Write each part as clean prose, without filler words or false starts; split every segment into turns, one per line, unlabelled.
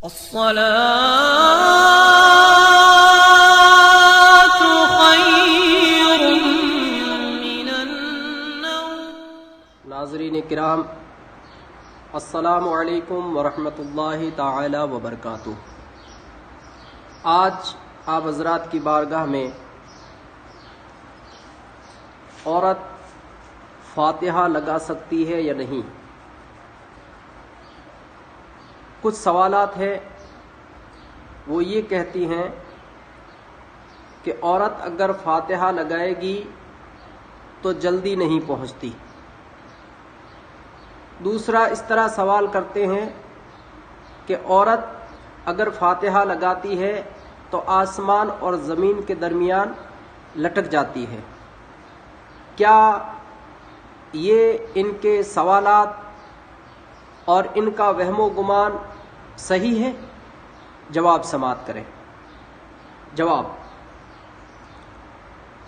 الصلاة خير من النوم۔
ناظرین کرام، السلام علیکم ورحمۃ اللہ تعالی وبرکاتہ۔ آج آپ حضرات کی بارگاہ میں عورت فاتحہ لگا سکتی ہے یا نہیں، کچھ سوالات ہیں۔ وہ یہ کہتی ہیں کہ عورت اگر فاتحہ لگائے گی تو جلدی نہیں پہنچتی۔ دوسرا اس طرح سوال کرتے ہیں کہ عورت اگر فاتحہ لگاتی ہے تو آسمان اور زمین کے درمیان لٹک جاتی ہے۔ کیا یہ ان کے سوالات اور ان کا وہم و گمان صحیح ہے؟ جواب سماعت کریں۔ جواب: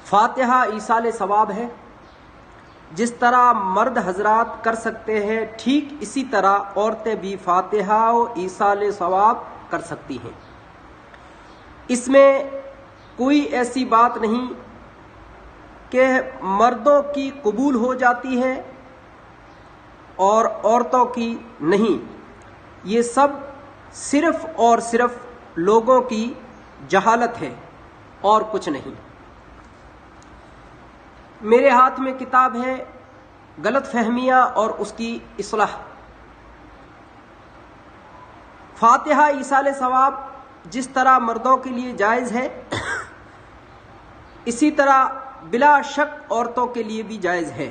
فاتحہ ایصال ثواب ہے۔ جس طرح مرد حضرات کر سکتے ہیں، ٹھیک اسی طرح عورتیں بھی فاتحہ و ایصال ثواب کر سکتی ہیں۔ اس میں کوئی ایسی بات نہیں کہ مردوں کی قبول ہو جاتی ہے اور عورتوں کی نہیں۔ یہ سب صرف اور صرف لوگوں کی جہالت ہے اور کچھ نہیں۔ میرے ہاتھ میں کتاب ہے غلط فہمیاں اور اس کی اصلاح۔ فاتحہ ایصال ثواب جس طرح مردوں کے لیے جائز ہے، اسی طرح بلا شک عورتوں کے لیے بھی جائز ہے۔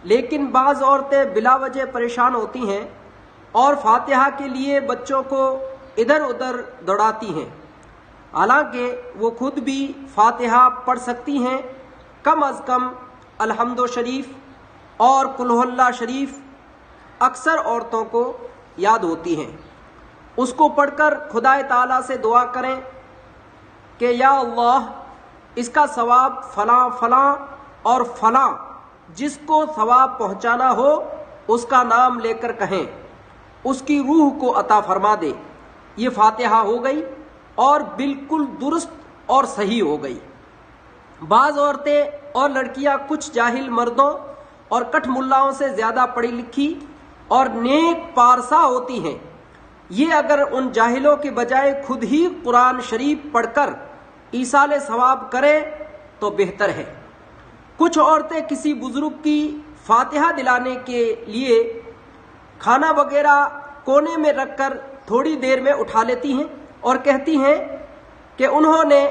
لیکن بعض عورتیں بلا وجہ پریشان ہوتی ہیں اور فاتحہ کے لیے بچوں کو ادھر ادھر دوڑاتی ہیں، حالانکہ وہ خود بھی فاتحہ پڑھ سکتی ہیں۔ کم از کم الحمد شریف اور قل هو اللہ شریف اکثر عورتوں کو یاد ہوتی ہیں۔ اس کو پڑھ کر خدا تعالیٰ سے دعا کریں کہ یا اللہ، اس کا ثواب فلاں فلاں اور فلاں جس کو ثواب پہنچانا ہو اس کا نام لے کر کہیں، اس کی روح کو عطا فرما دے۔ یہ فاتحہ ہو گئی اور بالکل درست اور صحیح ہو گئی۔ بعض عورتیں اور لڑکیاں کچھ جاہل مردوں اور کٹ ملاؤں سے زیادہ پڑھی لکھی اور نیک پارسا ہوتی ہیں۔ یہ اگر ان جاہلوں کے بجائے خود ہی قرآن شریف پڑھ کر ایصال ثواب کرے تو بہتر ہے۔ کچھ عورتیں کسی بزرگ کی فاتحہ دلانے کے لیے کھانا وغیرہ کونے میں رکھ کر تھوڑی دیر میں اٹھا لیتی ہیں اور کہتی ہیں کہ انہوں نے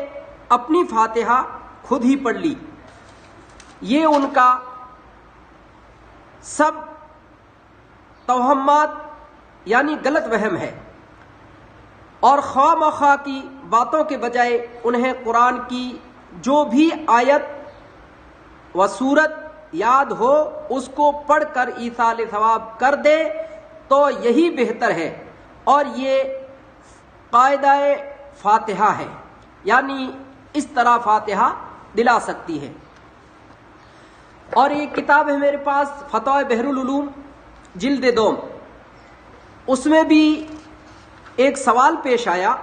اپنی فاتحہ خود ہی پڑھ لی۔ یہ ان کا سب توہمات یعنی غلط وہم ہے، اور خواہ مخواہ کی باتوں کے بجائے انہیں قرآن کی جو بھی آیت و سورت یاد ہو اس کو پڑھ کر ایصال ثواب کر دے تو یہی بہتر ہے، اور یہ قاعدہ فاتحہ ہے، یعنی اس طرح فاتحہ دلا سکتی ہے۔ اور ایک کتاب ہے میرے پاس، فتاوی بحر العلوم جلد 2، اس میں بھی ایک سوال پیش آیا۔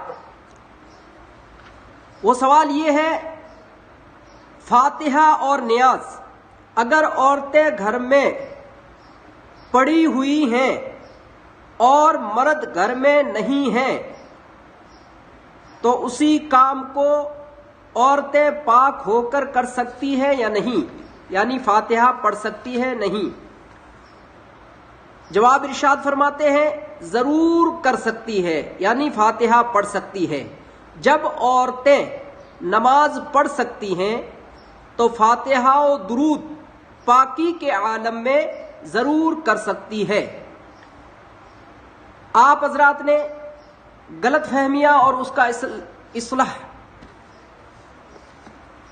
وہ سوال یہ ہے، فاتحہ اور نیاز اگر عورتیں گھر میں پڑی ہوئی ہیں اور مرد گھر میں نہیں ہیں تو اسی کام کو عورتیں پاک ہو کر کر سکتی ہے یا نہیں، یعنی فاتحہ پڑھ سکتی ہے نہیں؟ جواب ارشاد فرماتے ہیں ضرور کر سکتی ہے، یعنی فاتحہ پڑھ سکتی ہے۔ جب عورتیں نماز پڑھ سکتی ہیں تو فاتحہ و درود پاکی کے عالم میں ضرور کر سکتی ہے۔ آپ حضرات نے غلط فہمیاں اور اس کا اصلاح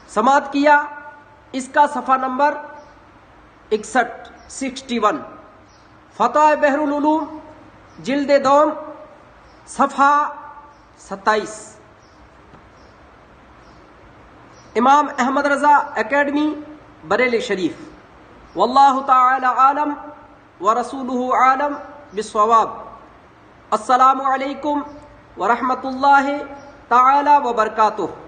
سماعت کیا۔ اس کا صفحہ نمبر 61 فتاوی بحر العلوم جلد 2 صفحہ 27۔ امام احمد رضا اکیڈمی بریلی شریف۔ واللہ تعالی عالم ورسولہ عالم بالصواب۔ السلام علیکم ورحمۃ اللہ تعالی وبرکاتہ۔